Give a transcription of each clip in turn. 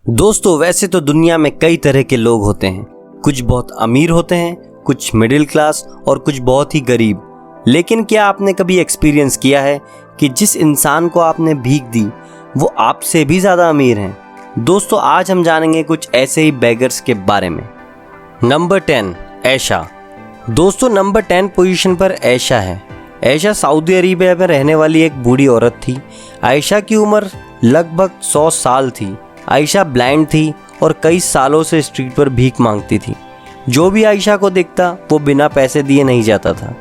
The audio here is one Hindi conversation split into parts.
दोस्तों वैसे तो दुनिया में कई तरह के लोग होते हैं। कुछ बहुत अमीर होते हैं, कुछ मिडिल क्लास और कुछ बहुत ही गरीब। लेकिन क्या आपने कभी एक्सपीरियंस किया है कि जिस इंसान को आपने भीख दी वो आपसे भी ज़्यादा अमीर हैं? दोस्तों आज हम जानेंगे कुछ ऐसे ही बेगर्स के बारे में। नंबर 10 ऐशा। दोस्तों नंबर 10 पोजीशन पर ऐशा है। ऐशा सऊदी अरेबिया में रहने वाली एक बूढ़ी औरत थी। आयशा की उम्र लगभग 100 साल थी। आयशा ब्लाइंड थी और कई सालों से स्ट्रीट पर भीख मांगती थी। जो भी आयशा को देखता वो बिना पैसे दिए नहीं जाता था।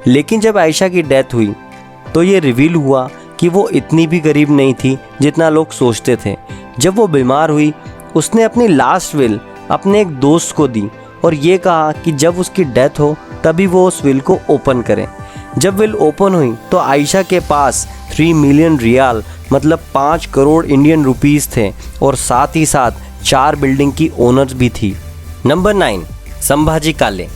लेकिन जब आयशा की डेथ हुई तो ये रिवील हुआ कि वो इतनी भी गरीब नहीं थी जितना लोग सोचते थे। जब वो बीमार हुई उसने अपनी लास्ट विल अपने एक दोस्त को दी और ये कहा कि जब उसकी डेथ हो तभी वो उस विल को ओपन करें। जब विल ओपन हुई तो आयशा के पास 3 मिलियन रियाल मतलब 5 करोड़ इंडियन रुपीस थे और साथ ही साथ 4 बिल्डिंग की ओनर्स भी थी। नंबर 9 संभाजी काले।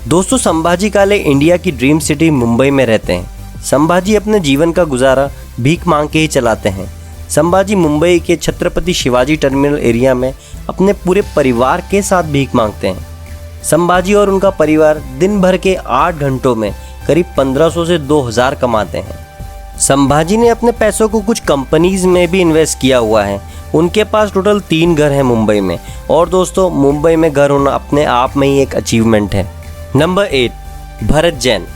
दोस्तों संभाजी काले इंडिया की ड्रीम सिटी मुंबई में रहते हैं। संभाजी अपने जीवन का गुजारा भीख मांग के ही चलाते हैं। संभाजी मुंबई के छत्रपति शिवाजी टर्मिनल एरिया में अपने पूरे परिवार के साथ भीख मांगते हैं। संभाजी और उनका परिवार दिन भर के 8 घंटों में करीब 1500 से 2000 कमाते हैं। संभाजी ने अपने पैसों को कुछ कंपनीज में भी इन्वेस्ट किया हुआ है। उनके पास टोटल 3 घर हैं मुंबई में। और दोस्तों मुंबई में घर होना अपने आप में ही एक अचीवमेंट है। नंबर 8 भरत जैन।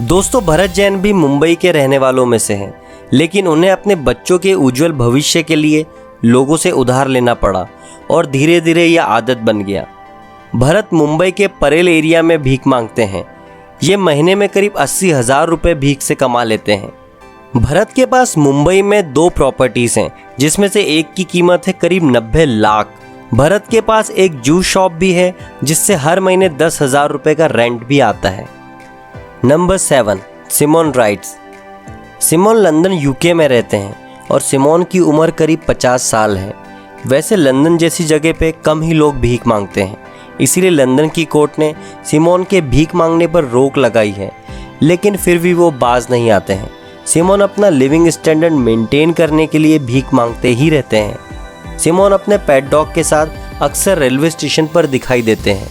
दोस्तों भरत जैन भी मुंबई के रहने वालों में से हैं, लेकिन उन्हें अपने बच्चों के उज्जवल भविष्य के लिए लोगों से उधार लेना पड़ा और धीरे धीरे यह आदत बन गया। भरत मुंबई के परेल एरिया में भीख मांगते हैं। ये महीने में करीब 80,000 रुपये भीख से कमा लेते हैं। भरत के पास मुंबई में 2 प्रॉपर्टीज हैं जिसमें से एक की कीमत है करीब 90 लाख। भरत के पास एक जूस शॉप भी है जिससे हर महीने 10,000 रुपये का रेंट भी आता है। Number 7 Simone writes. Simone London UK में रहते हैं और सिमोन की उम्र करीब 50 साल है। वैसे लंदन जैसी जगह पे कम ही लोग भीख मांगते हैं, इसीलिए लंदन की कोर्ट ने सिमोन के भीख मांगने पर रोक लगाई है, लेकिन फिर भी वो बाज नहीं आते हैं। सिमोन अपना लिविंग स्टैंडर्ड मेंटेन करने के लिए भीख मांगते ही रहते हैं। सिमोन अपने पेट डॉग के साथ अक्सर रेलवे स्टेशन पर दिखाई देते हैं।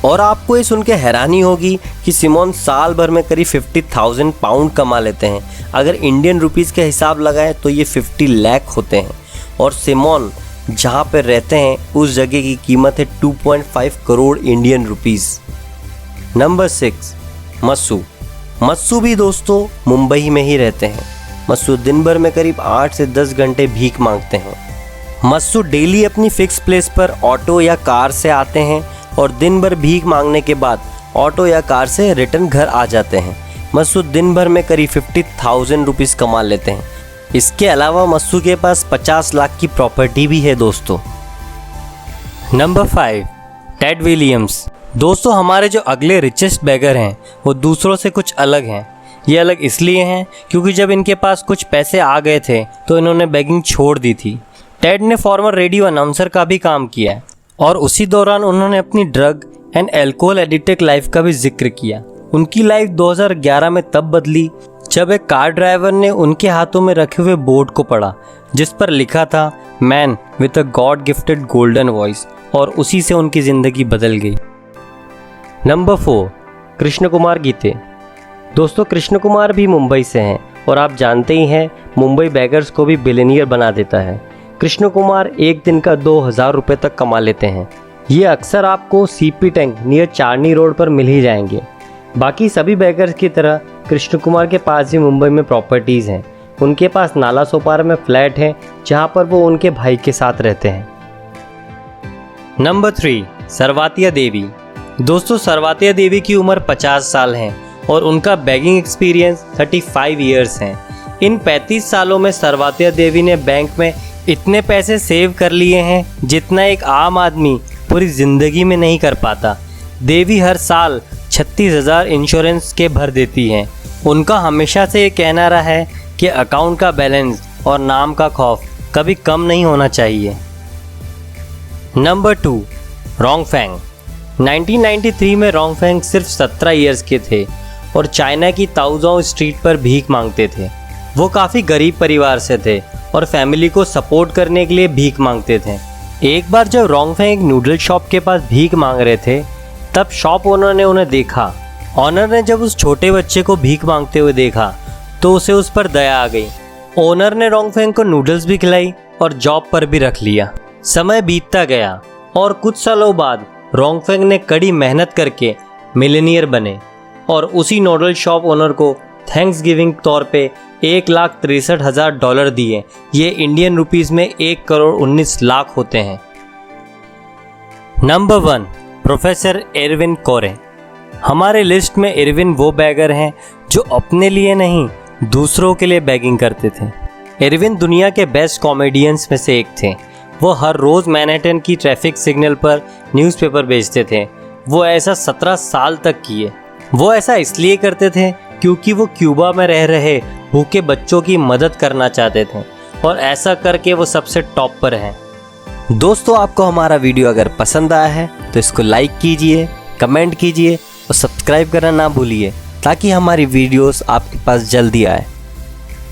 और आपको ये सुन के हैरानी होगी कि सिमोन साल भर में करीब 50,000 पाउंड कमा लेते हैं। अगर इंडियन रुपीस के हिसाब लगाएं तो ये 50 लाख होते हैं। और सिमोन जहाँ पर रहते हैं उस जगह की कीमत है 2.5 करोड़ इंडियन रुपीस। नंबर 6 मस्सू। मस्सू भी दोस्तों मुंबई में ही रहते हैं। मस्सू दिन भर में करीब 8 से 10 घंटे भीख मांगते हैं। मस्सू डेली अपनी फिक्स प्लेस पर ऑटो या कार से आते हैं और दिन भर भीख मांगने के बाद ऑटो या कार से रिटर्न घर आ जाते हैं। मस्सू दिन भर में करीब 50,000 रुपीज़ कमा लेते हैं। इसके अलावा मस्सू के पास 50 लाख की प्रॉपर्टी भी है दोस्तों। Number 5 Ted Williams. दोस्तों हमारे जो अगले रिचेस्ट बेगर हैं वो दूसरों से कुछ अलग हैं। ये अलग इसलिए हैं क्योंकि जब इनके पास कुछ पैसे आ गए थे तो इन्होंने बेगिंग छोड़ दी थी। टेड ने फॉर्मर रेडियो अनाउंसर का भी काम किया है और उसी दौरान उन्होंने अपनी drug and alcohol addicted life का भी जिक्र किया। उनकी लाइफ 2011 में तब बदली जब एक कार ड्राइवर ने उनके हाथों में रखे हुए बोर्ड को पढ़ा जिस पर लिखा था man with a God gifted golden voice, और उसी से उनकी ज़िंदगी बदल गई। नंबर 4 कृष्ण कुमार गीते। दोस्तों कृष्ण कुमार भी मुंबई से हैं और आप जानते ही हैं मुंबई बेगर्स को भी बिलियनियर बना देता है। कृष्ण कुमार एक दिन का 2,000 रुपये तक कमा लेते हैं। ये अक्सर आपको सीपी टैंक नियर चार्नी रोड पर मिल ही जाएंगे। बाकी सभी बेगर्स की तरह कृष्ण कुमार के पास भी मुंबई में प्रॉपर्टीज़ हैं। उनके पास नाला सोपारा में फ्लैट है जहाँ पर वो उनके भाई के साथ रहते हैं। नंबर 3 सरवातिया देवी। दोस्तों सरवातिया देवी की उम्र 50 साल है और उनका बैगिंग एक्सपीरियंस 35 ईयर्स है। इन 35 सालों में सरवातिया देवी ने बैंक में इतने पैसे सेव कर लिए हैं जितना एक आम आदमी पूरी ज़िंदगी में नहीं कर पाता। देवी हर साल 36,000 इंश्योरेंस के भर देती हैं। उनका हमेशा से ये कहना रहा है कि अकाउंट का बैलेंस और नाम का खौफ कभी कम नहीं होना चाहिए। नंबर 2 रोंगफेंग। 1993 में रोंगफेंग सिर्फ 17 ईयर्स के थे और चाइना की ताओज़ाओ स्ट्रीट पर भीख मांगते थे। वो काफ़ी गरीब परिवार से थे और फैमिली को सपोर्ट करने के लिए भीख मांगते थे। एक बार जब रोंगफेंग एक नूडल शॉप के पास भीख मांग रहे थे, तब शॉप ओनर ने उन्हें देखा। ओनर ने जब उस छोटे बच्चे को भीख मांगते हुए देखा तो उसे उस पर दया आ गई। ओनर ने रोंगफेंग को नूडल्स भी खिलाई और जॉब पर भी रख लिया। समय बीतता गया और कुछ सालों बाद रोंगफेंग ने कड़ी मेहनत करके मिलियनियर बने और उसी नूडल शॉप ओनर को थैंक्स गिविंग तौर पे $1,63,000 दिए। ये इंडियन रुपीस में 1,19,00,000 होते हैं। नंबर 1, प्रोफेसर एरविन कोरे। हमारे लिस्ट में एरविन वो बैगर हैं जो अपने लिए नहीं दूसरों के लिए बैगिंग करते थे। एरविन दुनिया के बेस्ट कॉमेडियंस में से एक थे। वो हर रोज़ मैनहट्टन की ट्रैफिक सिग्नल पर न्यूज़पेपर बेचते थे। वो ऐसा 17 साल तक किए। वो ऐसा इसलिए करते थे क्योंकि वो क्यूबा में रह रहे भूखे बच्चों की मदद करना चाहते थे और ऐसा करके वो सबसे टॉप पर हैं। दोस्तों, आपको हमारा वीडियो अगर पसंद आया है तो इसको लाइक कीजिए, कमेंट कीजिए और सब्सक्राइब करना ना भूलिए ताकि हमारी वीडियोस आपके पास जल्दी आए।